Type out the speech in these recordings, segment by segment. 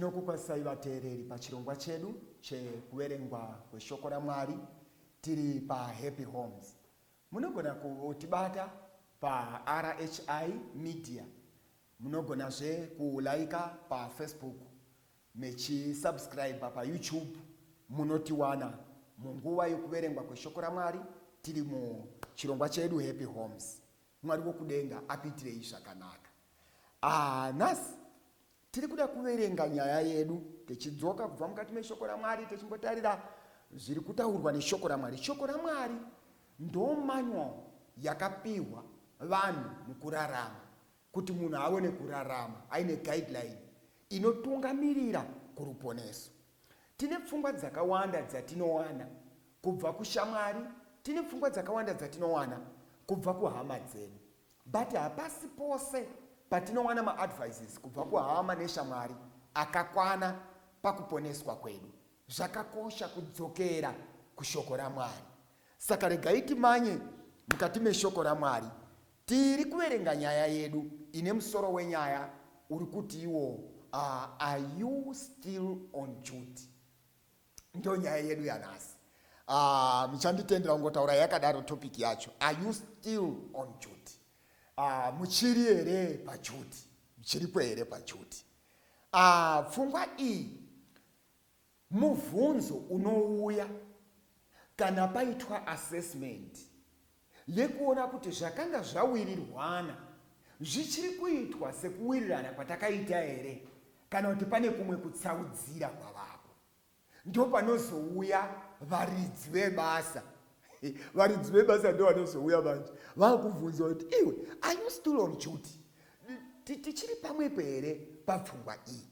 Tinokukwasai vateereri pachirongwa chedu chekuverengwa kweshoko raMwari tiri paHappy Homes. Munogona kutibata paRHI Media. Munogonazve kulaika paFacebook mechisubscribe paYouTube. Munotiwana munguva yokuverengwa kweshoko raMwari tiri muchirongwa chedu Happy Homes. Mwari wokudenga apitirei zvakanaka. Nhasi tiri kuda kuverenga nyaya yedu techidzoka kubva mukati meshoko raMwari techimbotarira zviri kutaurwa neshoko raMwari. Shoko raMwari ndo manual yakapiwa vanhu mukurarama kuti munhu aone kurarama aine guideline inotungamirira kuruponeso. Tine pfungwa dzakawanda dzatinowana kubva kushamwari, tine pfungwa dzakawanda dzatinowana kubva kuhama dzedu, but hapasi pose patinowana maadvices kubva kuhama neshamwari akakwana pakuponeswa kwedu. Zvakakosha kudzokera kushoko raMwari. Saka regai timanye mukati meshoko raMwari. Tiri kuverenga nyaya yedu ine musoro wenyaya uri kuti iwo are you still on duty? Ndo nyaya yedu yanhasi. Muchanditendera kungotaura yakadaro topic yacho. Are you still on duty? Muchiri here pajuti, muchiripo here pajuti. Pfungwa iyi mubvunzo unouya kana paitwa assessment yekuona kuti zvakanga zvawirirwana zvichiri kuitwa sekuwirirana kwatakaita here kana kuti pane kumwe kutsaudzira kwavapo. Ndo panozouya varidzi vebasa. Varidzi vebasa ndo vanozouya vanje vakubvunza kuti iwe are you still on duty? Tichiri pamwepo here papfungwa iyi.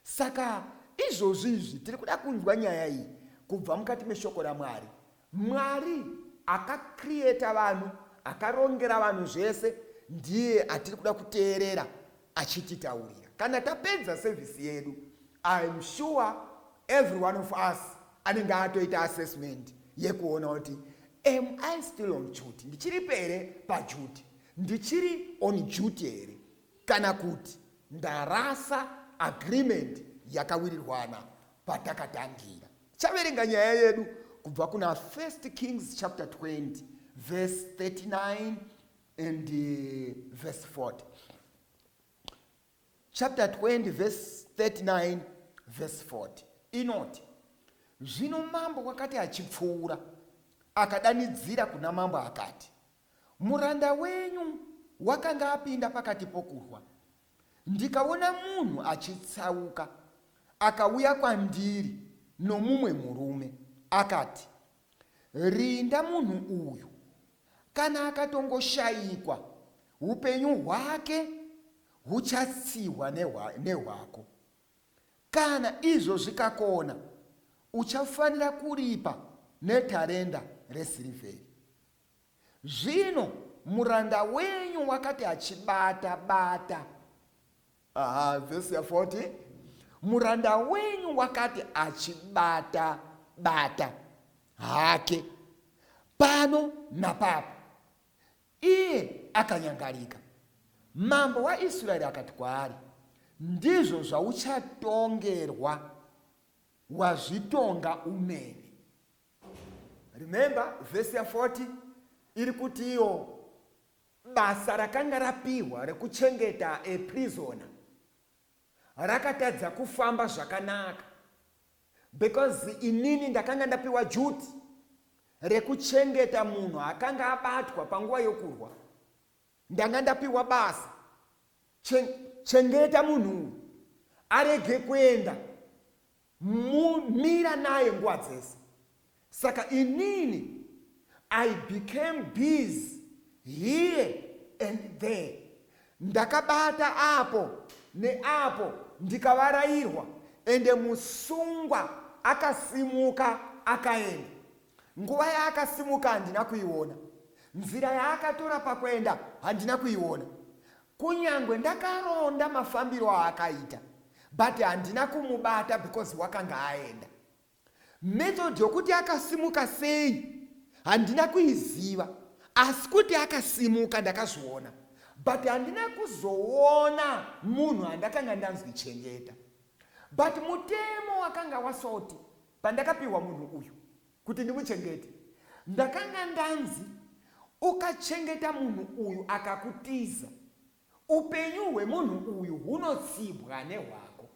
Saka izvozvizvi tiri kuda kunzwa nyaya iyi kubva mukati meshoko raMwari. Mwari akakrieta vanhu, akarongera vanhu zvese, ndiye atiri kuda kuteerera achititaurira. Kana tapedza service yedu, I'm sure every one of us anenge atoita assessment yekuona kuti am I still on duty? Ndichiri pere paduty? Ndichiri on duty here? Kana kuti ndarasa agreement yakawirirwana patakatangira. Chaverenga nyaya yedu kubva kuna 1 Kings chapter 20 verse 39 and verse 40. Chapter 20 verse 39 verse 40 inoti, zvino mambo wakati achipfuura akadanidzira kuna mambo akati, muranda wenyu wakanga apinda pakati pokurwa, ndikaona munhu achitsauka akauya kwandiri nomumwe murume akati, rinda munhu uyu, kana akatongoshayikwa upenyu hwake huchatsiwa nehwako. Kana izvo zvikakona uchafanira kuripa netarenda resirivheri. Zvino muranda wenyu wakati achibata. Verse 40. Muranda wenyu wakati achibata hake pano napapo. Iye akanyangarika. Mambo waIsraeri akati kwaari, ndizvo zvauchatongerwa, wazvitonga umene. Remember verse 40 iri kuti iyo basa rakanga rapiwa rekuchengeta a prisoner rakatadza kufamba zvakanaka, because inini ndakanga ndapiwa duty rekuchengeta munhu akanga abatwa panguva yokurwa. Ndanga ndapiwa basa, chengeta munhu arege kuenda, mira naye nguva dzese. Saka inini I became busy here and there. Ndakabata apo neapo ndikavarayirwa, ende musungwa akasimuka akaenda. Nguva yaakasimuka handina kuiona, nzira yaakatora pakuenda handina kuiona. Kunyangwe ndakaronda mafambiro aakaita, but handina kumubata because wakanga aenda. Method yokuti akasimuka sei handina kuiziva, asi kuti akasimuka ndakazviona, but handina kuzoona munhu andakanga ndanzwi chengeta. but mutemo wakanga wasoti pandakapiwa munhu uyu kuti ndimuchengete, ndakanga ndanzi ukachengeta munhu uyu akakutiza, upenyu hwemunhu uyu hunotsibwa nehwako.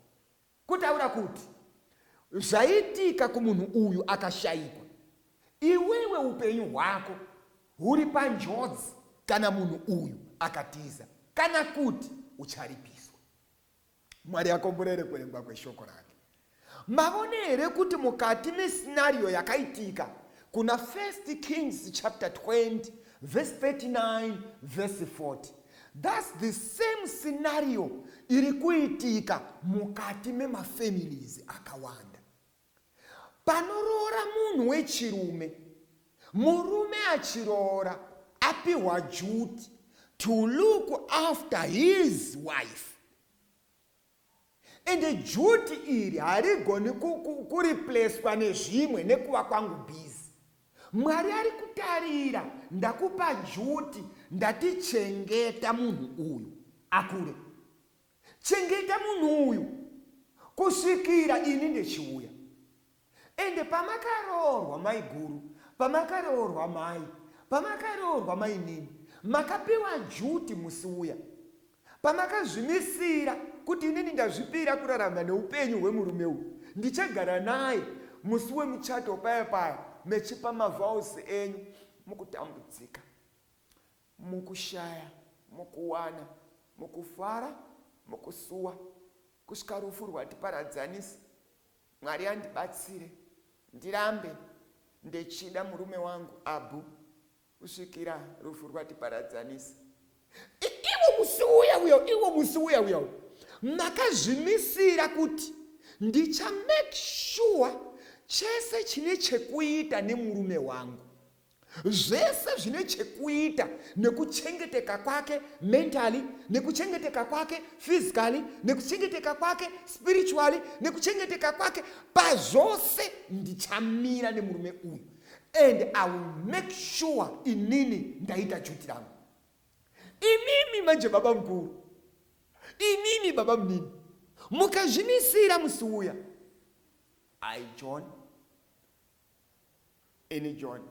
Kutaura kuti zvaitika kumunhu uyu akashayikwa, iwewe upenyu hwako huri panjodzi kana munhu uyu akatiza, kana kuti ucharipiswa. Mwari akomborere kuverengwa kweshoko rake. Mavone here kuti mukati mescenario yakaitika kuna 1 Kings chapter 20 verse 39 verse 40, that's the same scenario iri kuitika mukati memafamilies akawanda. Panorora munhu wechirume, murume achiroora apiwa duty to look after his wife, ende duty iri harigoni kureplacwa nezvimwe nekuva kwangu busy. Mwari ari kutarira, ndakupa duty, ndatichengeta munhu uyu akure, chengeta munhu uyu kusvikira ini ndechiuya. Ende pamakaroorwa mai guru, pamakaroorwa mai, pamakaroorwa mai nini, makapiwa duty musiuya, pamakazvimisira kuti inini ndazvipira kurarama neupenyu hwemurume uyu, ndichagara naye musi wemuchato paya paya, mechipa mavhausi enyu, mukutambudzika, mukushaya, mukuwana, mukufara, mukusuwa, kusvika rufu rwatiparadzanisa. Mwari andibatsire ndirambe ndechida murume wangu Abu kusvikira rufu rwatiparadzanisa. Iwo musi uya uya makazvimisira kuti ndicha make sure chese chine chekuita nemurume wangu, zvese zvine chekuita nekuchengeteka kwake mentally, nekuchengeteka kwake physically, nekuchengeteka kwake spiritually, nekuchengeteka kwake pazvose ndichamira nemurume uyu, and I will make sure inini ndaita duty rangu. Inimi manje baba mkuru, inimi baba mnini, mukazvimisira musi uya, I John, any John,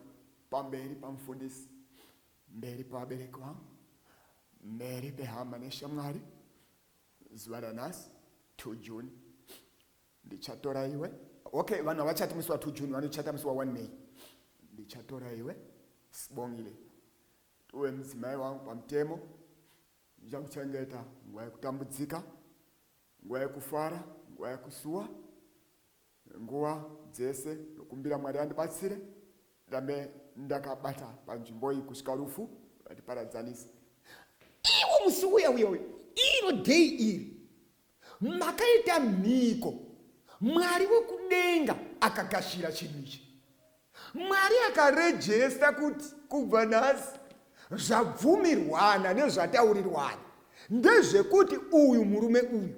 pamberi pamfundisi, mberi pabereki wangu, mberi pehama neshamwari, zuva ranhasi 2 June ndichatora iwe. Okay, vanhu havachati musi wa 2 June, vanochata musi wa 1 May. Ndichatora iwe, sibongile, uwe mudzimai wangu pamutemo, ndichakuchengeta nguva yekutambudzika, nguva yekufara, nguva yekusuwa, nguva dzese nokumbira Mwari andibatsire ndambe ndakabata panzvimbo iyi kusvika rufu rwatiparadzanisa. Iwo musi uya iro day iri makaita mhiko, Mwari wekudenga akagashira chinhu ichi. Mwari akarejesta kuti kubva nhasi zvabvumirwana nezvataurirwana ndezvekuti uyu murume uyu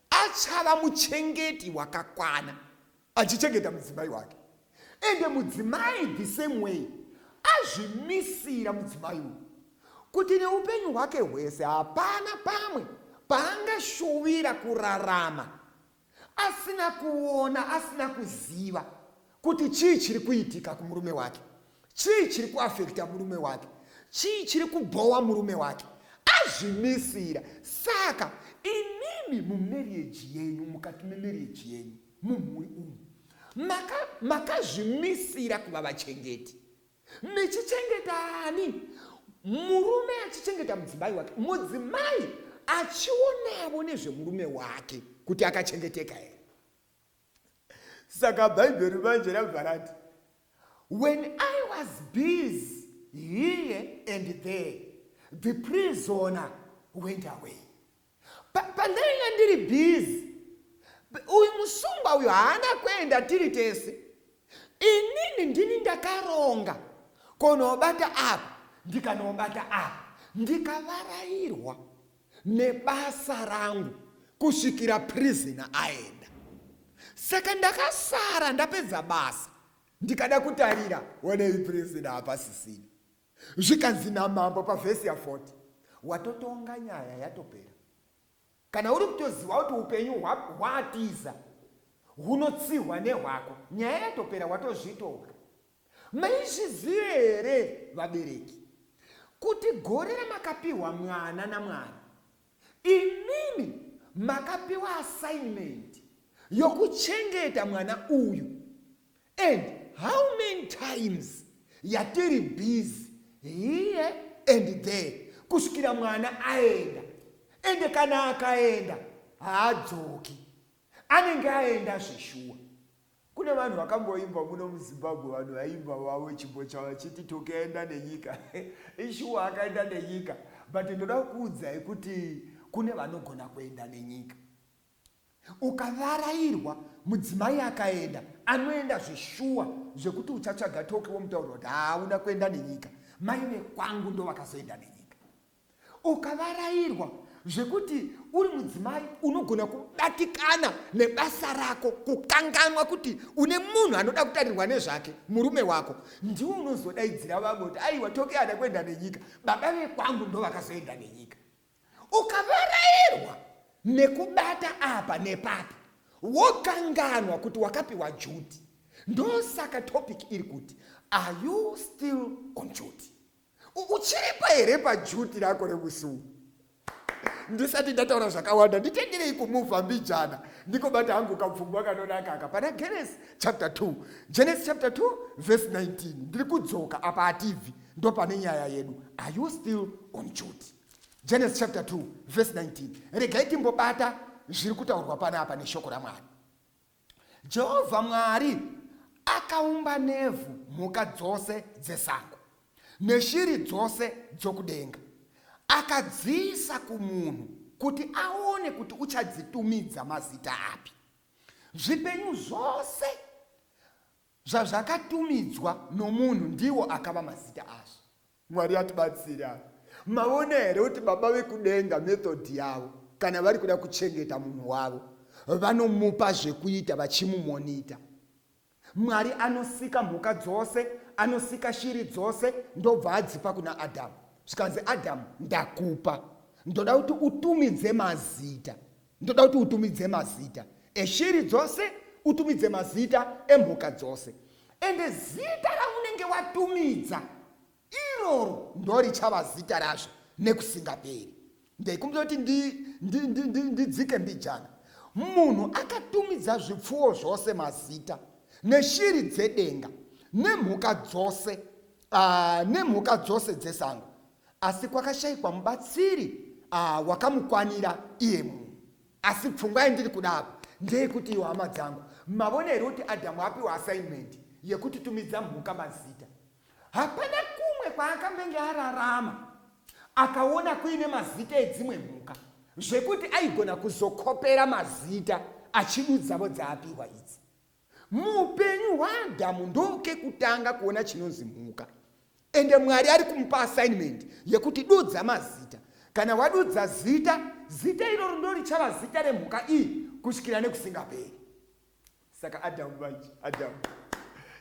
achava muchengeti wakakwana, achichengeta mudzimai wake. Ende mudzimai the same way azvimisira mudzimai uyu kuti neupenyu hwake hwese hapana pamwe paangashuvira kurarama asina kuona, asina kuziva kuti chii chiri kuitika kumurume wake, chii chiri kuafekta murume wake, chii chiri kubhowa murume wake. Azvimisira. Saka inimi mumarriage yenyu, mukati memarriage yenyu, mumuri umu makazvimisira kuva vachengeti. Mechichengetani, murume achichengeta mudzimai wake, mudzimai achionavo nezvemurume wake kuti akachengeteka here. Saka Bhaibheri manje rabva rati, when I was busy here and there, the prisoner went away. Pandainga ndiri busy, uyu musungwa uyu haana kuenda tiri tese. Inini ndini ndakaronga konobata apa ndikanobata apa, ndikavarairwa nebasa rangu kusvikira prisoner aenda. Saka ndakasara ndapedza basa, ndikada kutarira wonei prisoner hapasisina. Zvikanzi naMambo pavhesi ya 40, watotonga nyaya yatopera. kana uri kutoziva kuti upenyu hwatiza hunotsihwa nehwako, nyaya yatopera, watozvitora. Maizviziva here vabereki kuti gore ramakapiwa mwana naMwari, imimi makapiwa assignment yokuchengeta mwana uyu, and how many times yatiri busy here and there kusvikira mwana aenda, ende kana akaenda haadzoki, anenge aenda zvishuwa. Kune vanhu vakamboimba muno muZimbabwe, vanhu vaimba wavo chimbo chavo chiti tokaenda nenyika ishuwa akaenda nenyika. But ndoda kuudzai kuti kune vanogona kuenda nenyika. Ukavarairwa mudzimai akaenda, anoenda zvishuwa zvekuti uchatsvaga toki womutaura kuti hauna kuenda nenyika, mai vekwangu ndo vakazoenda nenyika. Ukavarairwa zvekuti uri mudzimai unogona kubatikana nebasa rako, kukanganwa kuti une munhu anoda kutarirwa nezvake, murume wako, ndiwo unozodaidzira vamwe kuti aiwa toki hada kuenda nenyika, baba vekwangu ndo vakazoenda nenyika. Ukavarairwa nekubata apa nepapa, wokanganwa kuti wakapiwa duty. Ndosaka topic iri kuti, are you still on duty? Uchiripa here paduty rako remusuku? Ndisati ndataura zvakawanda, nditenderei kumuvha mbijana ndikobata hangu kapfungwa kanonaka aka pana Genesis chapter 2. Genesis chapter 2 verse 19. Ndiri kudzoka apa hativhi, ndo pane nyaya yedu. Are you still on duty? Genesis chapter 2 verse 19. Regai timbobata zviri kutaurwa panapa neshoko raMwari. Jehovha Mwari akaumba nevhu mhuka dzose dzesango neshiri dzose dzokudenga, akadziisa kumunhu kuti aone kuti uchadzitumidza mazita api. Zvipenyu zvose zvazvakatumidzwa nomunhu ndiwo akava mazita azvo. Mwari atibatsira. Maona here kuti baba vekudenga method yavo, kana vari kuda kuchengeta munhu wavo, vanomupa zvekuita vachimumonita. Mwari anosika mhuka dzose, anosika shiri dzose, ndobva adzipa kuna Adamu. Zvikanzi Adamu, ndakupa, ndoda kuti utumidze mazita, ndoda kuti utumidze mazita eshiri dzose, utumidze mazita emhuka dzose, ende zita raunenge watumidza iroro ndo richava zita razvo nekusingaperi. Ndeikumbudzira kuti ndidzike mbijana. Munhu akatumidza zvipfuwo zvose mazita, neshiri dzedenga, nemhuka dzose dzesango, asi kwakashayikwa mubatsiri wakamukwanira iye munhu. Asi pfungwa yandiri kudako ndeyekuti iwe hama dzangu, mavona here kuti Adamu apiwa assignment yekuti tumidza mhuka mazita. Hapana kumwe kwaakambenge ararama akaona kuine mazita edzimwe mhuka zvekuti aigona kuzokopera mazita achidudzavo dzaapiwa idzi. Muupenyu hwaAdamu ndokekutanga kuona chinonzi mhuka, ende Mwari ari kumupa assignment yekuti dudza mazita. Kana wadudza zita, zita iroro ndo richava zita remhuka iyi kusvikira nekusingaperi. Saka Adamu vachi, Adamu,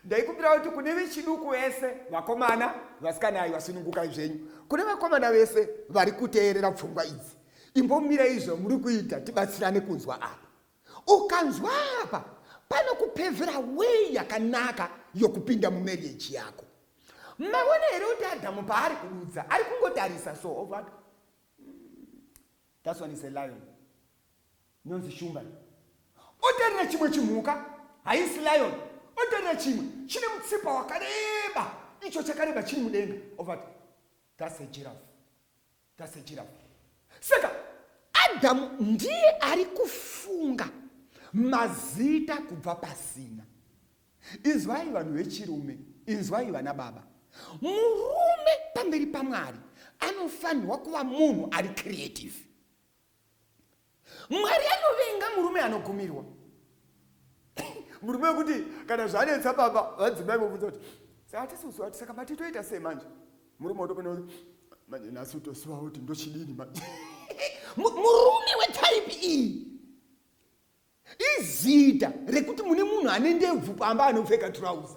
ndaikumbira kuti kune vechiduku vese, vakomana, vasikana vasununguka zvenyu, kune vakomana vese vari kuteerera pfungwa idzi, imbomira izvo muri kuita, tibatsirane kunzwa apa. Ukanzwa apa, pano kupevhera wei yakanaka yokupinda mumarriage yako. Maona here kuti Adamu paari kududza ari kungotarisa so over. That one is a lion. Nonzi shumba. Otarina chimwe chimhuka, haisi lion. Otarina chimwe chine mutsipa wakareba, icho chakareba chiri mudenga. Over. That's a giraffe. That's a giraffe. Saka Adamu ndiye ari kufunga mazita kubva pasina. Inzwai vanhu vechirume, inzwai vana baba. Murume pamberi paMwari anofanirwa kuva munhu ari creative. Mwari anovenga murume anogumirwa. Murume wekuti kana zvanetsa baba vadzimai vobvunza kuti satisuzwa kuti saka matitoita sei manje. Murume utopona kuti manje nhasi utosiwa kuti ndochidini manje. Murume wetype iyi izita rekuti mune munhu ane ndebvu pamba anopfeka trouser.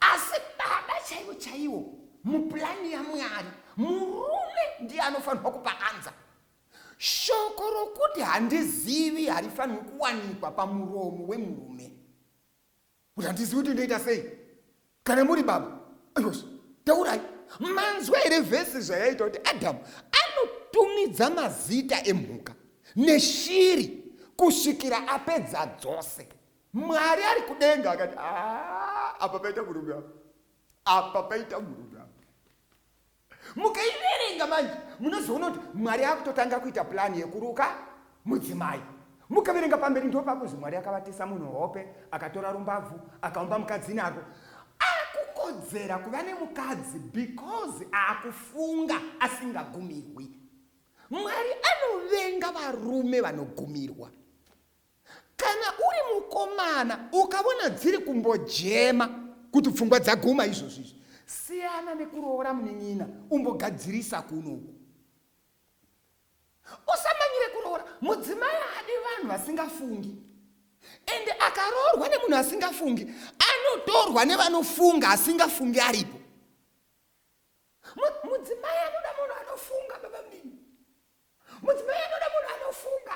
Asi baba chaiwo chaiwo muplani yaMwari murume ndiye anofanirwa kupa anza. shoko rokuti handizivi harifanirwi kuwanikwa pamuromo wemurume. Kuti handizivi kuti ndoita sei. Kana muri baba, ayos, taurai, manzwa here vhesi zvayaita kuti Adhamu anotumidza mazita emhuka neshiri kusvikira apedza dzose. Mwari ari kudenga akati, apa paita murume apa. Apa paita murume apa. Mukaiverenga manje munozoona kuti Mwari akutotanga kuita plani yekuruka mudzimai. Mukaverenga pamberi ndo pakuzi Mwari akavatisa munhu hope, akatora rumbavhu, akaumba mukadzi nako. Akukodzera kuva nemukadzi because akufunga asingagumirwi. Mwari anovenga varume vanogumirwa. Kana uri mukomana ukavona dziri kumbojema kuti pfungwa dzaguma izvozvo, siyana nekuroora munin'ina umbogadzirisa kunoku. Usamanyire kuroora. Mudzimai hadi vanhu vasingafungi. Ende akaroorwa nemunhu asingafungi, anotorwa nevanofunga asingafungi aripo. Mudzimai anoda munhu anofunga, baba mimi. Mudzimai anoda munhu anofunga.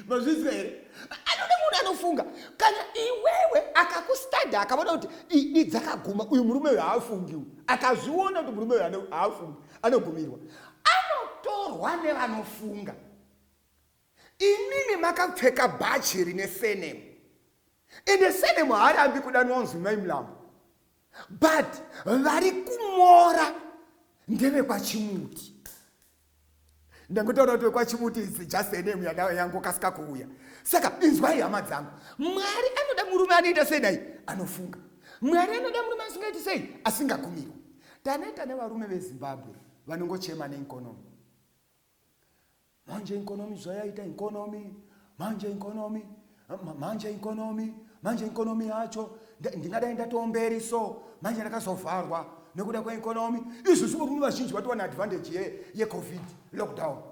Mazvizwa here? Anoda munhu anofunga. Kana iwewe akakustadha akavona kuti dzakaguma uyu murume uyu haafungi, akazviona kuti murume uyu haafungi, anogumirwa, anotorwa nevanofunga. Inini makapfeka bhachi rine senemu. Ende senemu haarambi kudanwa kunzi mai mulambo. But vari kumora ndevekwachimuti. Ndangotaura kuti vekwachimuti is just senemu yangu kasika kuuya. Saka inzwai hama dzangu. Mwari anoda murume anoita sei dai? Anofunga. Mwari anoda murume asingaiti sei? Asingagumirwa. Tanoita nevarume veZimbabwe vanongochema neikonomi. Manje ikonomi zvayaita ikonomi, manje ikonomi yacho ndingadai ndatomberi so, manje ndakazovharwa nekuda kweikonomi. Izvi varume vazhinji vatowana advantage yeCovid lockdown.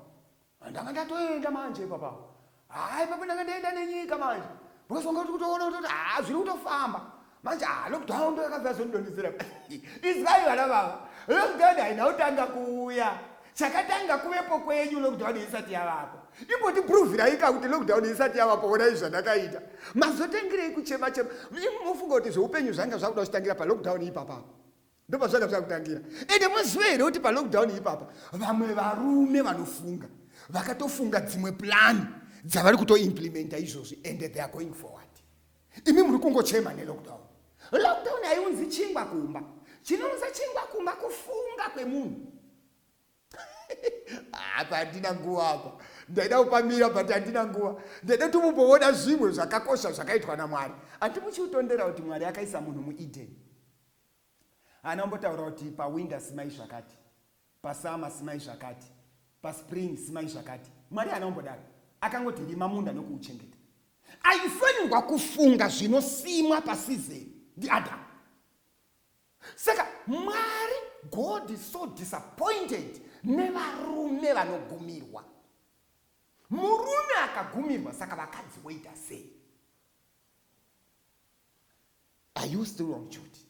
Ndanga ndatoenda manje papa. Hai papa ndanga ndaenda nenyika manje. Because ungati kutoona kuti zviri kutofamba. Manje lockdown ndo yakabva zondonisira. Israel vana baba. Lockdown hainautanga kuuya. Chakatanga kuvepo kwenyu lockdown isati yavapo. Imboti provira ika kuti lockdown isati yavapo ona izvo ndakaita. Mazotengirei kuchema chema. Mufunga kuti zveupenyu zvanga zvakuda kuchitangira pa lockdown ipapa. Ndopa zvanga zvakutangira. Ende muzive here kuti pa lockdown ipapa vamwe varume vanofunga vakatofunga dzimwe plan dzavari kutoimplementa izvozvi and they are going forward. Imi muri kungochema nelockdown. Lockdown haiunzi chingwa kumba. Chinounza chingwa kumba kufunga kwemunhu. Apa handina nguva apa. Ndaida kupamira but handina nguva. Ndaida kumboona zvimwe zvakakosha zvakaitwa naMwari. Hatimuchiutondera kuti Mwari akaisa munhu muEden. Anombotaura kuti pawinter simai zvakati, pasummer simai zvakati, paspring simai zvakati. Mwari anombodaro. Akangoti rima munda nokuuchengeta. Aifanirwa kufunga zvinosimwa pasizeni ndiAdamu. Saka Mwari, God is so disappointed nevarume vanogumirwa. Murume akagumirwa saka vakadzi voita sei? Are you still on duty?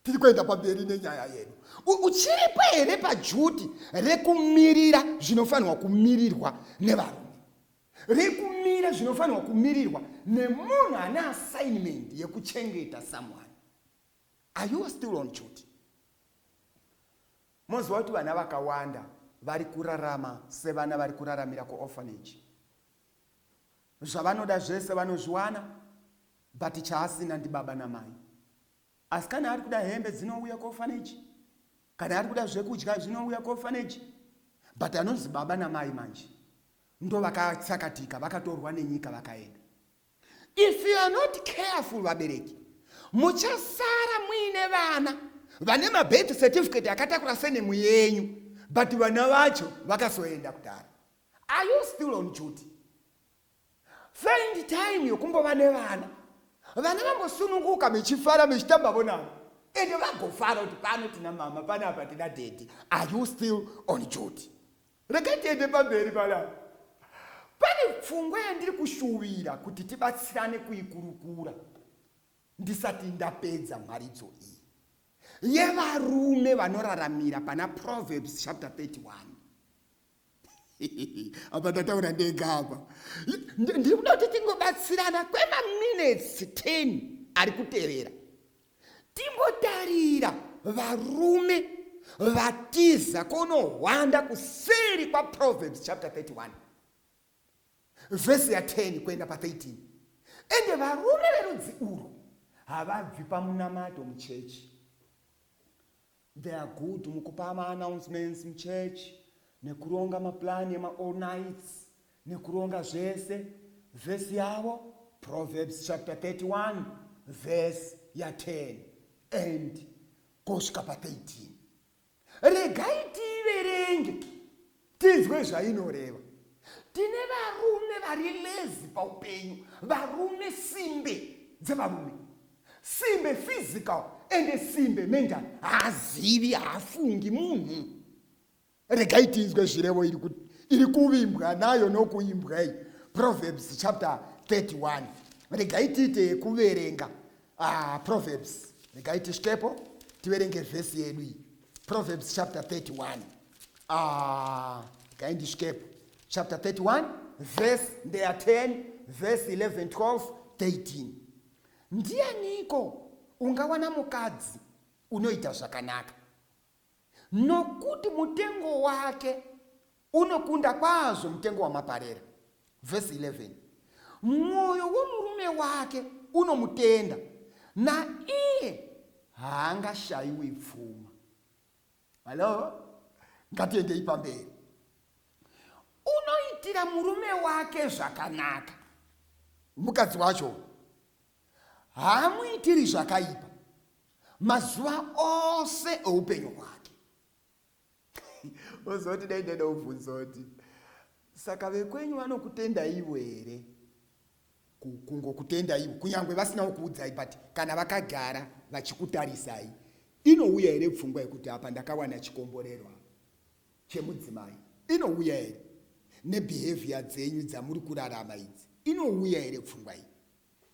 Tiri kuenda pamberi nenyaya yedu. Uchiripo here pajuti rekumirira zvinofanirwa kumirirwa nevarume. Rekumira zvinofanirwa kumirirwa nemunhu ane assignment yekuchengeta someone. Are you still on duty? Mozwa kuti vana vakawanda vari kurarama sevana vari kuraramira kuorphanage. Zvavanoda zvese vanozviwana, but chaasina ndibaba namai. Asi kana ari kuda hembe dzinouya kuorphanage, kana ari kuda zvekudya zvinouya kuorphanage, but anonzi baba namai manje ndo vakatsakatika, vakatorwa nenyika vakaenda. If you are not careful vabereki, muchasara muine vana vane mabirth certificate akatakura senemu yenyu, but vana vacho vakasoenda kudhara. Are you still on duty? Find time yokumbova nevana. Vana vambosununguka mechifara mechitamba vonavo. Ende vagofara kuti pano tina mama, pano apa tina daddy. Are you still on duty? Rekatiende pamberi panapa. Pane pfungwa yandiri kushuvira kuti tibatsirane kuikurukura ndisati ndapedza mharidzo iyi. Yevarume vanoraramira pana Proverbs chapter 31. apa ndataura ndega apa. Ndikuda kuti tingobatsirana kwemaminutes 10 ari kutevera. Timbotarira varume vatiza kunohwanda kuseri kwa Proverbs chapter 31 verse ya 10 kuenda pa 13. Ende varume verudzi urwu havabvi pamunamato muchechi. They are good mukupa announcements muchechi, nekuronga maplani ema all nights, nekuronga zvese. Verse yavo Proverbs chapter 31 verse ya 10 and kusvika pa 13. Regai tiverenge tizwe zvainoreva. Tine varume vari lezi paupenyu, varume simbe dzevarume, simbe physical ende simbe mental. Hazivi, hafungi munhu. Regai tizwe zvirevo iri kuvimbwa nayo nokuimbwa iyi. Proverbs chapter 31. Regai tiite kuverenga Proverbs. Regai tisvikepo tiverenge vhesi yedu iyi. Proverbs chapter 31. Regai ndisvikepo. Chapter 31, verse 10, verse 11, 12, 13. Ndianiko ungawana mukadzi unoita zvakanaka, nokuti mutengo wake unokunda kwazvo mutengo wamaparera. Verse 11. Mwoyo womurume wake unomutenda, na iye haangashayiwi pfuma. Halo? Ngatiendei pamberi. Unoitira murume wake zvakanaka, mukadzi wacho haamuitiri zvakaipa mazuva ose oupenyu hwake. Ozoti dai ndeda kubvunza kuti saka vekwenyu vanokutenda ivo here? Kungokutenda ivo kunyangwe vasinawo kuudzai, but kana vakagara vachikutarisai, inouya here pfungwa yekuti apa ndakawana chikomborerwa chemudzimai? Inouya here? Nebehavior dzenyu dzamuri kurarama idzi, inouya here pfungwa iyi?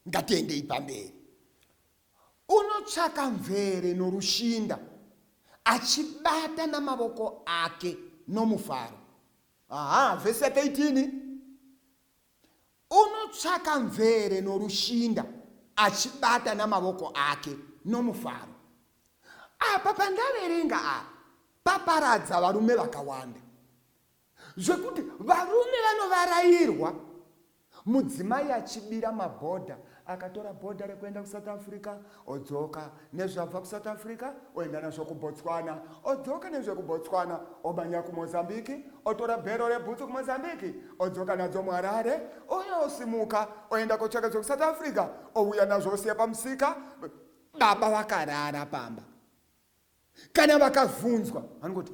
Ngatiendei pamberi. Unotsvaka mvere norushinda, achibata namavoko ake nomufaro. Verse 18. Unotsvaka mvere norushinda, achibata namavoko ake nomufaro. Apa pandaverenga apa paparadza varume vakawanda, zvekuti varume vanovarayirwa. Mudzimai achibira mabhodha, akatora bhodha rekuenda kuSouth Africa, odzoka nezvabva kuSouth Africa oenda nazvo kuBotswana, odzoka nezvekuBotswana omanya kuMozambique, otora bhero rebhutsu kuMozambique, odzoka nadzo muHarare, oyosimuka oenda kotsvaka zvokuSouth Africa, ouya nazvo osiya pamusika. Baba vakarara pamba. Kana vakavhunzwa vanongoti,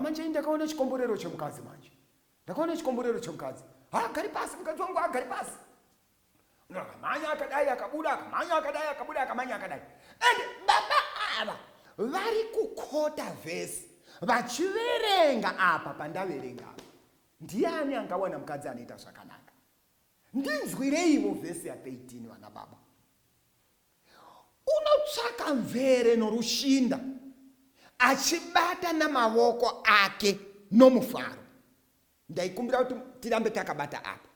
manje ndakaona chikomborero chemukadzi manje. Ndakaona chikomborero chemukadzi. Gari pasi mukadzi wangu, gari pasi. Akamanya akadai akabuda, akamanya akadai akabuda, akamanya akadai. And baba ava vari kukota vhesi vachiverenga apa pandaverenga apa. Ndiani angawana mukadzi anoita zvakanaka? Ndinzwireivo vhesi ya 13 vana baba. Unotsvaka mvere norushinda, achibata namavoko ake nomufaro. Ndaikumbira kuti tirambe takabata apa.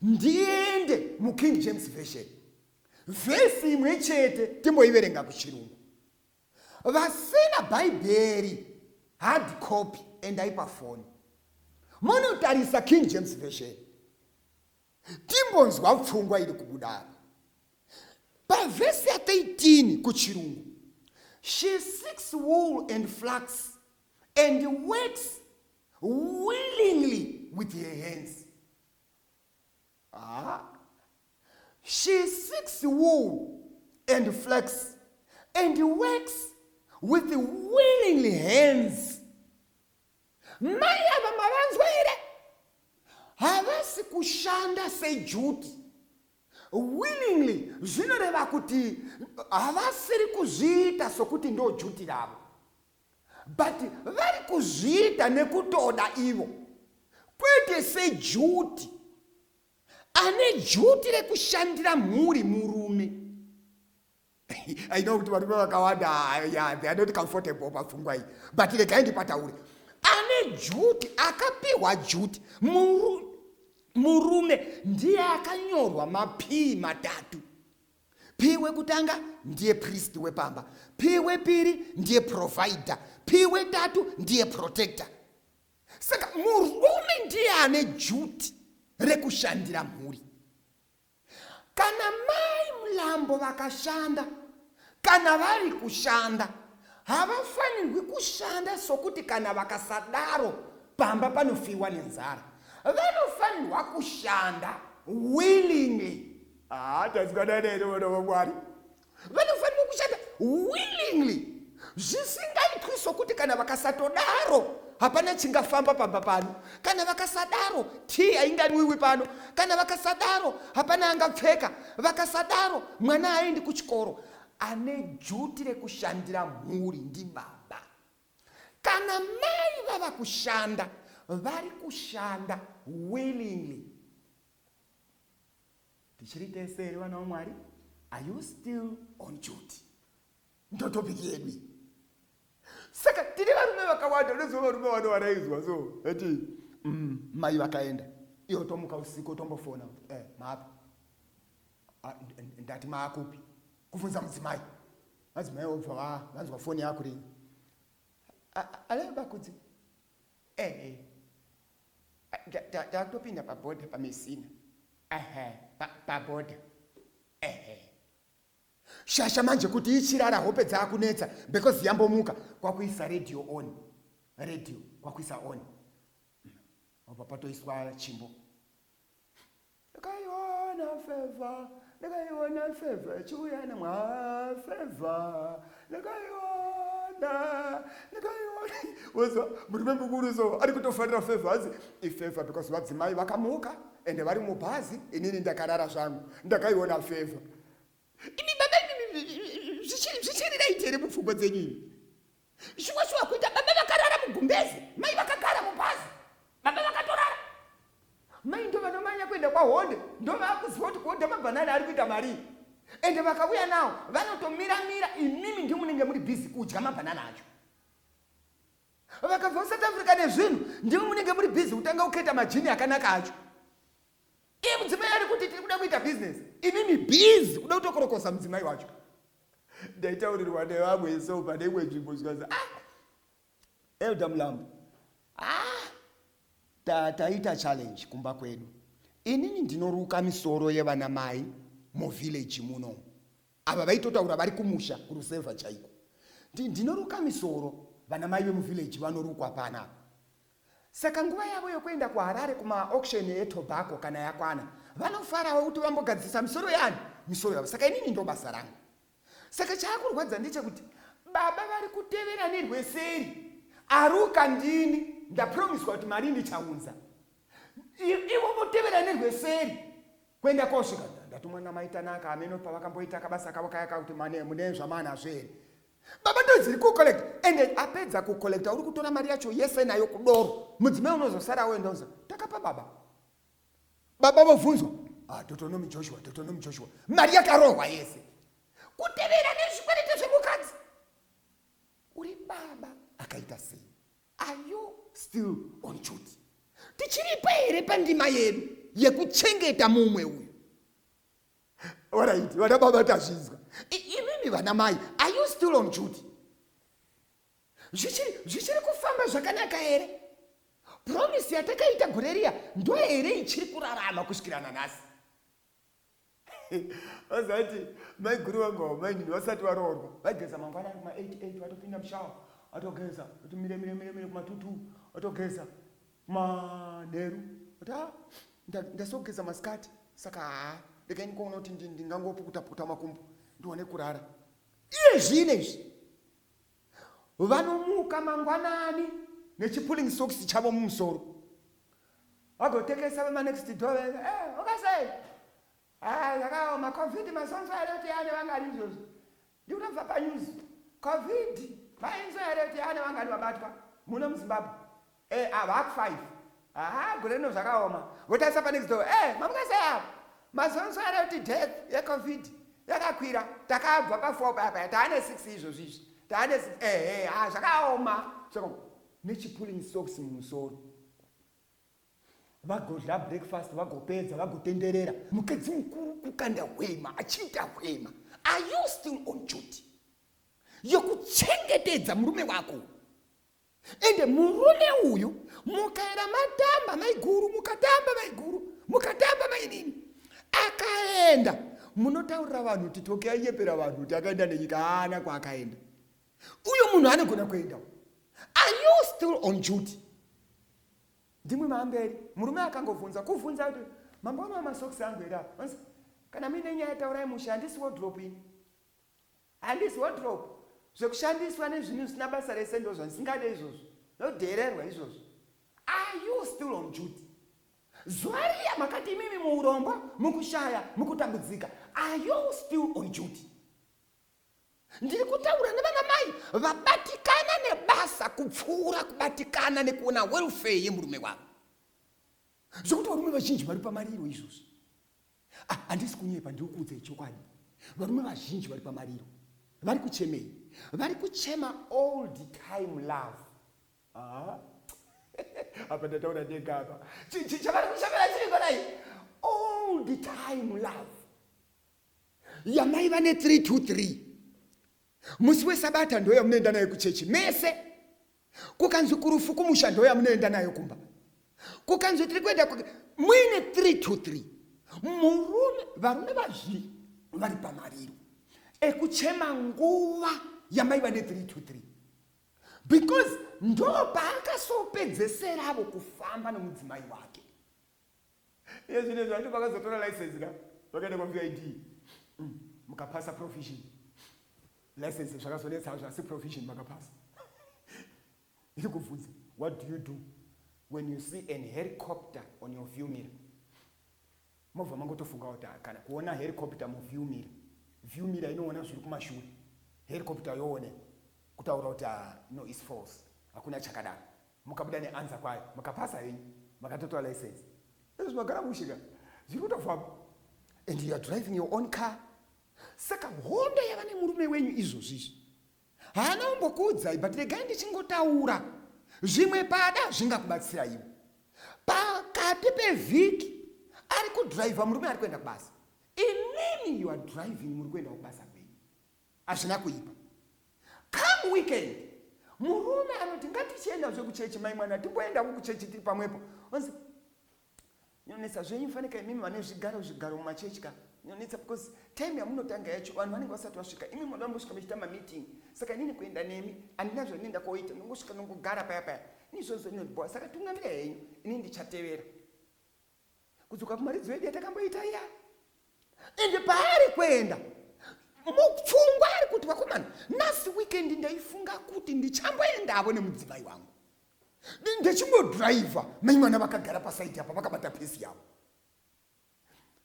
Ndiende muKing James Version. Vhesi imwe chete timboiverenga kuchirungu. Vasina Bhaibheri hard copy endaipa phone, munotarisa King James Version, timbonzwa pfungwa iri kubudara. Pavhesi ya 13 kuchirungu, she seeks wool and flax and works willingly with her hands. She seeks wool and flax and works with willingly hands. Mai ava mavanzwa ire havasi kushanda sejuti. Willingly zvinoreva kuti havasiri kuzviita sokuti ndo juti ravo, but vari kuzviita nekutoda ivo, kwete sejuti ane juti rekushandira mhuri murume. I know kuti varume vakawanda they are not comfortable pafungwa iyi, but regai ndipataure. Ane Juti akapiwa Juti murume ndiye akanyorwa maP matatu. P wekutanga ndiye priest wepamba, P wepiri ndiye provider, P wetatu ndiye protector. Saka murume ndiye ane Juti rekushandira mhuri. Kana mai mlambo vakashanda, kana vari kushanda, havafanirwi kushanda sokuti kana vakasadaro pamba panofiwa nenzara. Vanofanirwa kushanda willingly. Vanofanirwa kushanda willingly. Zvisingaitwi sokuti kana vakasatodaro hapana chingafamba pamba pano, kana vakasadaro tea hainganwiwi pano, kana vakasadaro hapana angapfeka, vakasadaro mwana haendi kuchikoro. Ane Juti rekushandira mhuri ndi baba. Kana mai vava kushanda, vari kushanda willingly. Tichiri teseri vana vaMwari, are you still on duty? Ndotopiki yedu. Saka tiri varume vakawanda, unoziva varume vano varaizwa so eti mai vakaenda, iyo tomuka usiku tombofona, maapa ndati maakupi kufunza mudzimai. Madzimai obva vanzwa foni yako rini, ale bakudzi takutopinda pabhodha pamesina. Pabhodha shasha manje kuti ichirara hope dzaakunetsa because yambomuka kwakuisa radio on, radio kwakuisa on, apa patoiswa chimbo. Ndakaiona feva chiuyana mwa feva, ndakaiona wazwa murume mukuru so ari kutofanira feva azi ifeva because vadzimai vakamuka ende vari mubhazi, inini ndakarara zvangu ndakaiona feva. Imi baba zvichiriraitire mupfungwa dzenyini. Zviwa kuita baba vakarara mugumbezi, mai vakagara mubhazi, baba vakatorara. Mai ndo vanomanya kuenda kwahonde, ndo vakuziva kuti kuhodha mabhanana ari kuita mari. Ende vakauya nawo vanotomira, imimi ndi munenge muri busy kudya mabhanana acho. Vakabva South Africa nezvinhu, ndimi munenge muri busy kutanga kuketa majini akanaka acho. Iye mudzimai ari kuti tiri kuda kuita business, imimi busy kuda kutokorokosa mudzimai wacho. Ndaitaurirwa nevamwe so pane imwe nzvimbo zvikazi Elder Mlambo, taita challenge kumba kwedu. Inini ndinoruka misoro yevana mai muvillage muno. Ava vaitotaura vari kumusha kuruseva chaiko. Ndinoruka misoro vana mai vemuvillage vanorukwa pana. Saka nguva yavo yokuenda kuHarare kuma auction yeTobacco kana yakwana, vanofarawo kuti vambogadzisa misoro yani, misoro yavo. Saka inini ndo basa rangu. Saka chaakurwadza ndechekuti baba vari kutevera nerweseri, aruka ndini ndapromiswa kuti mari ndichaunza. Ivo votevera nerweseri kuenda kosvika ndati mwana maitanaka ameno pavakamboita kabasa kavo kayaka kuti mune zvamana zvere. Baba ndodziri kucollect, ende apedza kucollect uri kutora mari yacho yese nayo kudoro. Mudzimai unozosara wendoza takapa baba. Baba vobvunzwa, Deuteronomy Joshua, mari yakarohwa yese. Kutevera nezvikwerete zvemukadzi. Uri baba akaita sei? Are you still on duty? Tichiripo here pandima yedu yekuchengeta mumwe uyu. Alright, vana baba tazvizwa. Imimi vana mai, are you still on duty? Zvichiri kufamba zvakanaka here? Promise yatakaita gore riya ndo here ichiri kurarama kusvikira nanhasi. Vazati mai guru vangu mai ndini vasati varoorwa vageza mangwana kuma 88 vatopinda mushawa vatogeza kuti mire kuma22 vatogeza manheru kuti ndasogeza masikati. Saka ndikaini kuona kuti ndingangopukuta makumbo ndione kurara. Iye zvinezvi vanomuka mangwanani nechipulling socks chavo mumusoro, vagotekesa vemanext door ukasei zvakaoma covid masonzo here kuti yane vangari izvozvo. Ndikutobva panyuzi covid mainzo here kuti yane vangari vabatwa muno muZimbabwe. Vaku 5 gore rino zvakaoma votarisa panext door mamukasei apa masonzo here kuti death yecovid yakakwira, takabva pa4 papa taane 6 izvozvo izvi taane 6 zvakaoma. nechipulling socks mumusoro, vagodla breakfast, vagopedza, vagotenderera. Mukadzi mukuru kukanda hwema, achiita hwema. Are you still on duty yokuchengetedza murume wako? Ende murume uyu mukaera matamba maiguru, mukatamba mainini, akaenda, munotaurira vanhu kuti toke ayepera vanhu kuti akaenda nenyika, haana kwaakaenda. Uyu munhu anogona kuenda. Are you still on duty? Ndimwe maamberi, murume akangobvunza kuvunza kuti mambono masocks angu era. Kana mine nyaya taurai musha, handisi wardrobe ini. Handisi wardrobe. Zvekushandiswa nezvinhu zvisina basa rese ndo zvandisingade izvozvo. Nodhererwa izvozvo. Are you still on duty? Zuva riya makati imimi muurombo, mukushaya, mukutambudzika. Are you still on duty? Ndiri kutaura nevana mai vabatikana nebasa kupfuura kubatikana nekuona welfare yemurume wavo. Zvokuti varume vazhinji vari pamariro izvozvo. Handisi kunyepa, ndiri kuudza chokwadi. Varume vazhinji vari pamariro. Vari kuchemei? Vari kuchema all the time love. Apa ndataura ndega apa. Chavari kuchemera chiri kudai. All the time love. Yamai vane 323. Musi weSabata ndo yamunoenda nayo kuchechi mese. Kukanzi kurufu kumusha ndo yamunoenda nayo kumba. Kukanzi tiri kuenda muine 323. Murume varume vazhinji vari pamariro ekuchema nguva yamai vane 323. Because ndo paakasopedzesera avo kufamba nomudzimai wake. Iye zvine zvandi vakazotora license ka vakaenda kwa-VID. Mukapasa provision. License zvakazonetsa hazvo asi provision makapasa. Iri kubvunza, what do you do when you see an helicopter on your view mirror? Mobva mangotofunga kuti kana kuona helicopter muview mirror. View mirror inoona zviri kumashure. Helicopter yoone kutaura kuti no is false. Hakuna chakadaro. Mukabuda neanswer kwayo. Makapasa henyu. Makatotora license. Izvo magara mushika. Zviri kutofamba. And you are driving your own car. Saka hondo yava nemurume wenyu izvozvizvi. Haana umbokuudzai, but regai ndichingotaura. Zvimwe pada zvingakubatsira iwe. Pakati pevhiki ari kudriva murume ari kuenda kubasa. Inini you are driving muri kuenda kubasa kwenyu. Hazvina kuipa. Come weekend. Murume anoti ngatichienda zvekuchechi mai mwana timboenda kuchechi tiri pamwepo. Onzi nyonesa zvenyu fanika imimi vane zvigaro mumachechi ka. Nyonetsa because time yamunotanga yacho vanhu vanenge vasati vasvika. Imi munoda mbosvika muchiita meeting. Saka inini kuenda nemi handina zvandinoenda koita, ndongosvika ndongogara paya. Ini izvozvo ndinodhibowa. Saka tungamira henyu, inini ndichatevera. Kudzoka kumaridzo yedu yatakamboita iya. Ende paari kuenda mupfungwa ari kuti vakomana, nhasi weekend ndaifunga kuti ndichamboendavo nemudzimai wangu. Ndichingodriva, mai mwana vakagara pasaiti apa vakabata pesi yavo.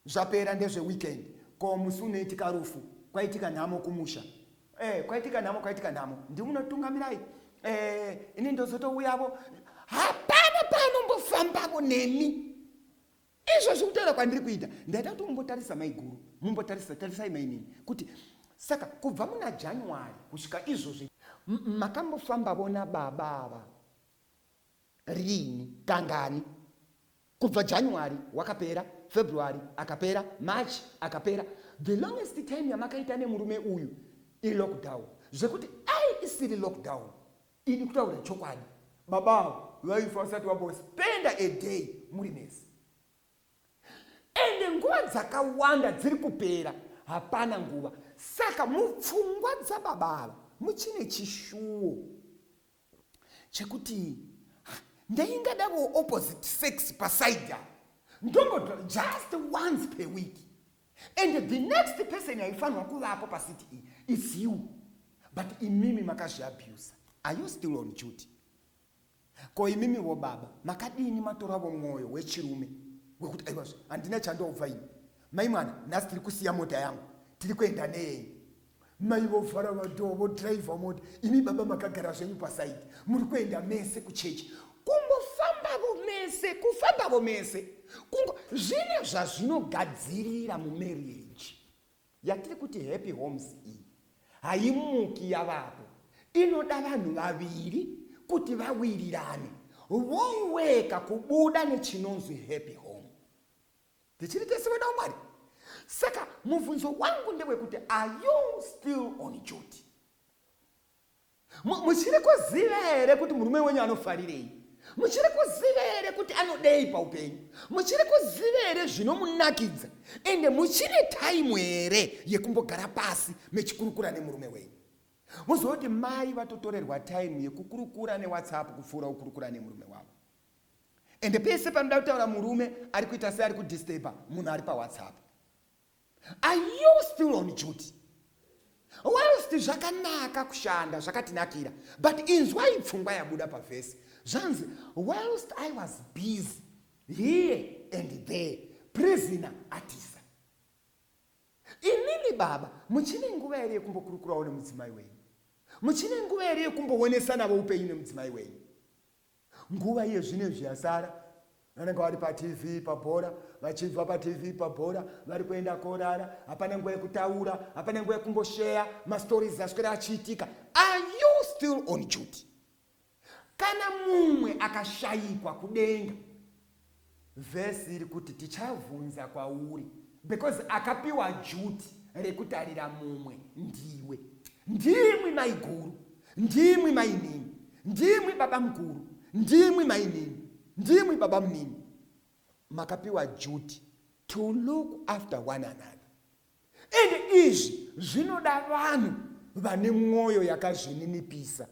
Zvapera ndezveweekend, ko musi unoitika rufu, kwaitika nhamo kumusha. Kwaitika nhamo, ndimunotungamirai. Ini ndozotouyavo, hapana panombofambavo nemi. Izvo zvekutaura kwandiri kuita, ndaida kuti mumbotarisa maiguru, tarisai mainini, kuti saka kubva muna January kusvika izvozvi makambofamba bona baba ava rini kangani? Kubva January wakapera, February akapera, March akapera. The longest time yamakaita nemurume uyu lockdown. Zvekuti isiri lockdown, ini kutaura chokwadi, baba vaifa vasati vambospenda a day muri mesi. Ende nguva dzakawanda dziri kupera, hapana nguva. Saka mupfungwa dzababa muchine chishuwo chekuti ndaingadavo opposite sex pasaida, ndongodwa just once per week. And the next person yaifanwa kuvapo pasiti is you. But imimi makazviabuse. Are you still on duty? Ko imimi wo baba makadini matoravo mwoyo wechirume wekuti aiwazvo handina chandobva ini. Mai mwana, nhasi tiri kusiya mota yangu, tiri kuenda neyenyu. Mai vovhara madhoo, vodhiraivha mota, imi baba makagara zvenyu pasaidi, muri kuenda mese kuchechi. Kufambavo mese. Zvine zvazvinogadzirira mumarriage yatiri kuti happy homes iyi haimuki yavapo. Inoda vanhu vaviri kuti vawirirane voweka kubuda nechinonzi happy home. Tichiri tesiwe na Mwari. Saka mubvunzo wangu ndewekuti are you still on duty? Muchiri kuziva here kuti murume wenyu anofarirei? Muchiri kuziva here kuti anodei paupenyu? Muchiri kuziva here zvinomunakidza? Ende muchiri time here yekumbogara pasi mechikurukura nemurume wenyu? Muzoti mai vatotorerwa time yekukurukura neWhatsApp kupfuura kukurukura nemurume wavo. Ende pese panoda kutaura murume ari kuita sei ari kudisturba munhu ari paWhatsApp. Are you still on duty? Whilst zvakanaka kushanda zvakatinakira, but inzwai pfungwa yabuda pavhesi. Zvanzi, whilst I was busy here and there, prisoner atisa. Inini baba, muchine nguva here yekumbokurukurawo nemudzimai wenyu? Muchine nguva here yekumbowonesana upenyu nemudzimai wenyu? Nguva iye zvinezvi yasara, vanenge vari paTV pabhora, vachibva paTV pabhora, vari kuenda korara, hapana nguva yekutaura, hapana nguva yekumboshare mastories aswera achiitika. Are you still on duty? Kana mumwe akashayikwa kudenga, vhesi iri kuti tichavhunza kwauri, because akapiwa duty rekutarira mumwe ndiwe. Ndimwi mai guru, ndimwi mai nini, ndimwi baba mukuru, ndimwi mai nini, ndimwi baba munini. Makapiwa duty to look after one another. And izvi zvinoda vanhu vane mwoyo yakazvininipisa,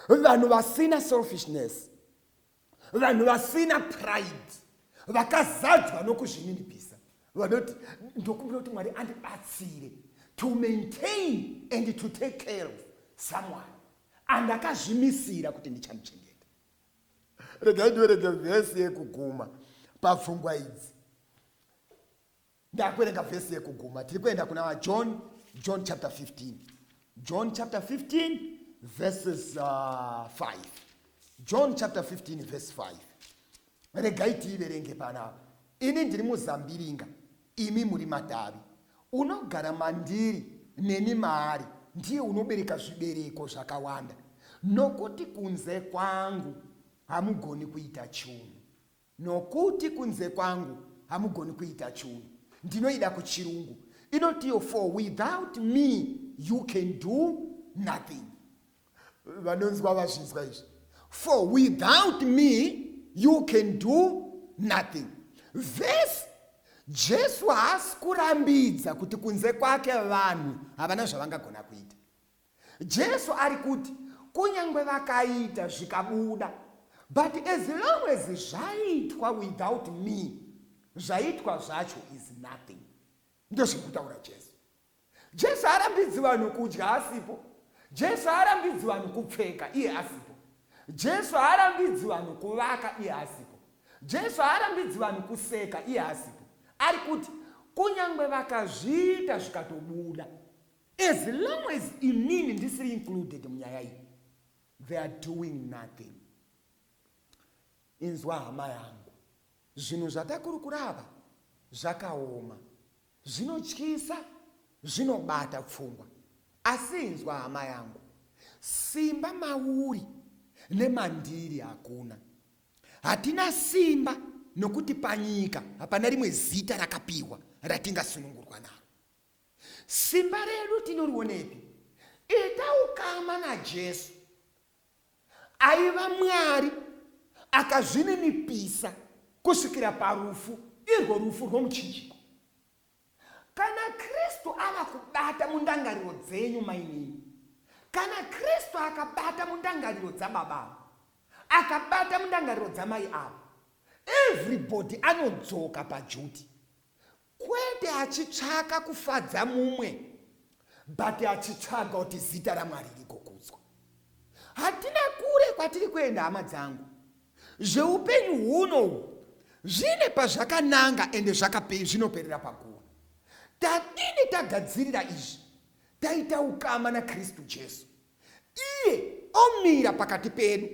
vanhu vasina selfishness, vanhu vasina pride, vakazadzwa nokuzvininipisa, vanoti ndokumbira kuti Mwari andibatsire to maintain and to take care of someone, and akazvimisira kuti ndichamuchengeta. Regai ndiverenge vhesi yekuguma papfungwa idzi. Ndakuverenga vhesi yekuguma. Tiri kuenda kuna John chapter 15. John chapter 15 verses 5. John chapter 15 verse 5. Regai tiverenge panapa. Ini ndiri muzambiringa, imi muri matavi. Unogara mandiri neni maari ndiye unobereka zvibereko zvakawanda. Nokuti kunze kwangu hamugoni kuita chinhu. Nokuti kunze kwangu hamugoni kuita chinhu. Ndinoida kuchirungu. Inotiyo, for without me you can do nothing. Vanonzwa vazvinzwa izvi. For without me you can do nothing. Verse Jesu haasi kurambidza kuti kunze kwake vanhu havana zvavangagona kuita. Jesu ari kuti kunyangwe vakaita zvikabuda, but as long as zvaitwa without me, zvaitwa zvacho is nothing. Ndozvekutaura Jesu. Jesu harambidzi vanhu kudya asipo. Jesu harambidzi vanhu kupfeka iye asipo. Jesu harambidzi vanhu kuvaka iye asipo. Jesu harambidzi vanhu kuseka iye asipo. Ari kuti kunyangwe vakazviita zvikatobuda, as long as inini ndisiri included munyaya iyi, they are doing nothing. Inzwa hama yangu, zvinhu zvatakurukura apa zvakaoma, zvinotyisa, zvinobata pfungwa. Asi inzwa hama yangu, simba mauri nemandiri hakuna. Hatina simba nokuti panyika hapana rimwe zita rakapiwa ratingasunungurwa naro. Simba redu tinoriwonepi? Itaukama naJesu, aiva Mwari, akazvininipisa kusvikira parufu, irwo rufu rwomuchinjiko. Kana Kristu ava kubata mundangariro dzenyu mainini, kana Kristu akabata mundangariro dzababa, akabata mundangariro dzamai avo, everybody anodzoka pajuti, kwete achitsvaka kufadza mumwe, but achitsvaga kuti zita raMwari rigokudzwa. Hatina kure kwatiri kuenda hama dzangu. Zveupenyu huno zvine pazvakananga ende zvinoperera paguva. Tadini tagadzirira izvi? Taita ukama naKristu Jesu. Iye omira pakati pedu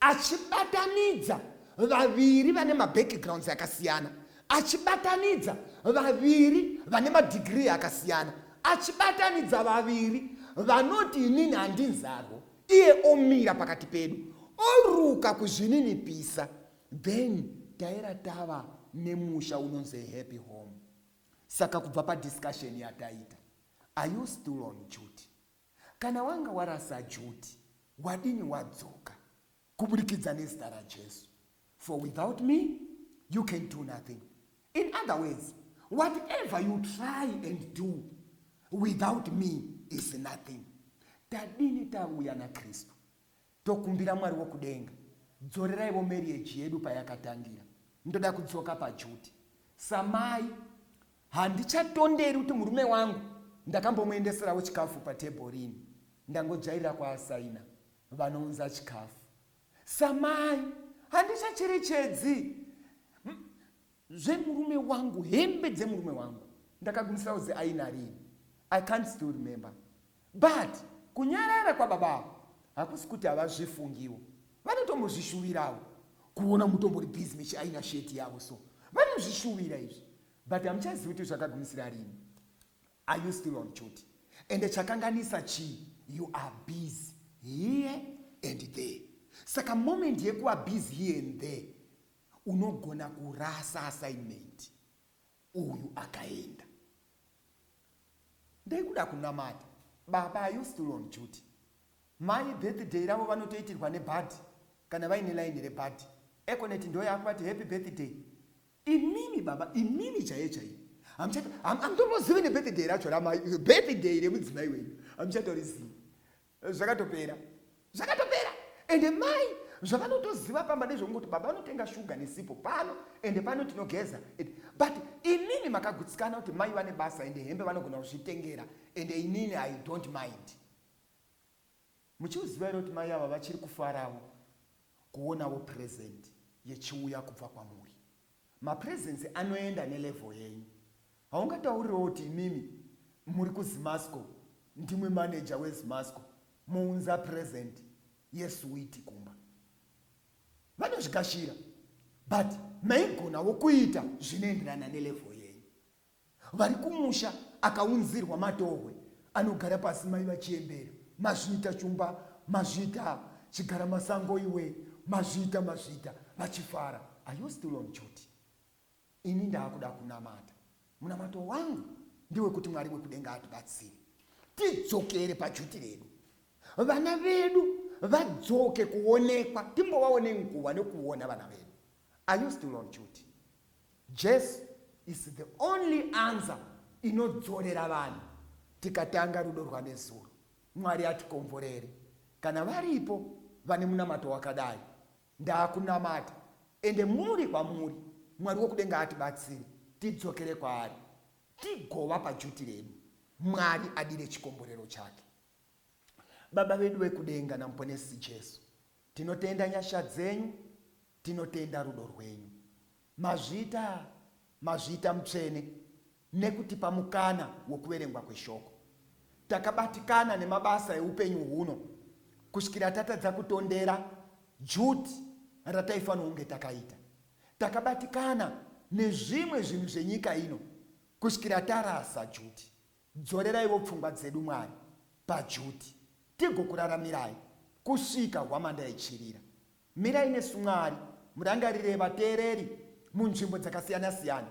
achibatanidza vaviri vane mabackgrounds akasiyana, achibatanidza vaviri vane madegree akasiyana, achibatanidza vaviri vanoti inini handinzarwo. Iye omira pakati pedu oruka kuzvininipisa, then taira tava nemusha unonzi happy home. Saka kubva padiscussion yataita, are you still on duty? Kana wanga warasa duty, wadini wadzoka kuburikidza nezita raJesu. For without me, you can do nothing. In other words, whatever you try and do without me is nothing. Tadini tauya na Kristu, tokumbira Mwari wokudenga, dzoreraiwo marriage yedu payakatangira. Ndoda kudzoka paduty. Samai, handichatonderi kuti murume wangu ndakambomuendeserawo chikafu patebhorini, ndangojairira kwaasaina vanounza chikafu. Samai, handichacherechedzi zvemurume wangu, hembe dzemurume wangu ndakagumisirawo aina rini. I can't still remember. But kunyarara kwababa hakusi kuti havazvifungiwo, vanotombozvishuvirawo kuona mutombori busy mechiaina sheti yavo, so vanozvishuvira izvi. But hamuchazivi kuti zvakagumisira rini. Are you still on duty? And chakanganisa chi, you are busy here and there. Saka moment yekuwa busy here and there, unogona kurasa assignment uyu akaenda. Ndaikuda kunamata, baba, are you still on duty? Mai birthday ravo vanotoitirwa nebhadhi kana vaine line rebhadhi. Ekoneti ndo yakwati happy birthday. Imini baba, imini chaiye chaiye. Hamtombozivi nebirthday racho ramai, birthday remudzimai wenyu. Hamuchatorizivi. Zvakatopera. Zvakatopera. Ende mai, zvavanotoziva pamba nezvokungoti baba vanotenga shuga nesipo pano, ende pano tinogeza. But inini makagutsikana kuti mai vane basa ende hembe vanogona kuzvitengera, ende inini I don't mind. Muchiuziva kuti mai ava vachiri kufarawo kuonawo present yechiuya kubva kwamuri. Mapresence anoenda nelevel yenyu. Haungatauriwo kuti imimi muri kuZimasco, ndimwe manager weZimasco, muunza present yeSweet kumba. Vanozvikashira, but maigonawo kuita zvinoenderana nelevel yenyu. Vari kumusha akaunzirwa matohwe, anogara pasi mai vachiembera. Mazvita chumba, mazvita chigara masango iwe, mazvita vachifara. Are you still on duty? Ini ndakuda kunamata. Munamato wangu ndiwe kuti Mwari wekudenga atibatsire tidzokere paduty redu. Vana vedu vadzoke kuonekwa, timbovaone nguva nekuona vana vedu. Are you still on duty? Jesu is the only answer inodzorera vanhu tikatanga rudo rwanezuro. Mwari atikomborere. Kana varipo vane munamato wakadai, ndakunamata, ende muri kwamuri Mwari wokudenga atibatsire tidzokere kwaari, tigova paduty redu. Mwari adire chikomborero chake. Baba vedu vekudenga namuponesi Jesu, tinotenda nyasha dzenyu, tinotenda rudo rwenyu. Mazvita mutsvene nekutipa mukana wokuverengwa kweshoko. Takabatikana nemabasa eupenyu huno kusvikira tatadza kutondera duty rataifanira kunge takaita. Takabatikana nezvimwe zvinhu zvenyika ino kusvikira tarasa duty. Dzoreraiwo pfungwa dzedu Mwari paduty, tigokuraramirai kusvika hwamanda ichirira. Mirai nesu Mwari, murangarire vateereri munzvimbo dzakasiyana-siyana.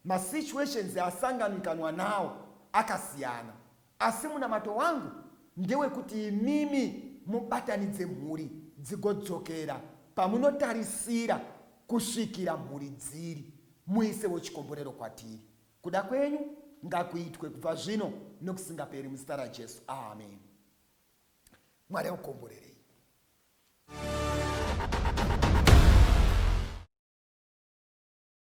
Masituations asanganikanwa nawo akasiyana, asi munamato wangu ndewekuti imimi mubatanidze mhuri dzigodzokera pamunotarisira kusvikira mhuri dziri, muisewo chikomborero kwatiri. Kuda kwenyu ngakuitwe kubva zvino nokusingaperi muzita raJesu. Amen. Mwari akukomborerei.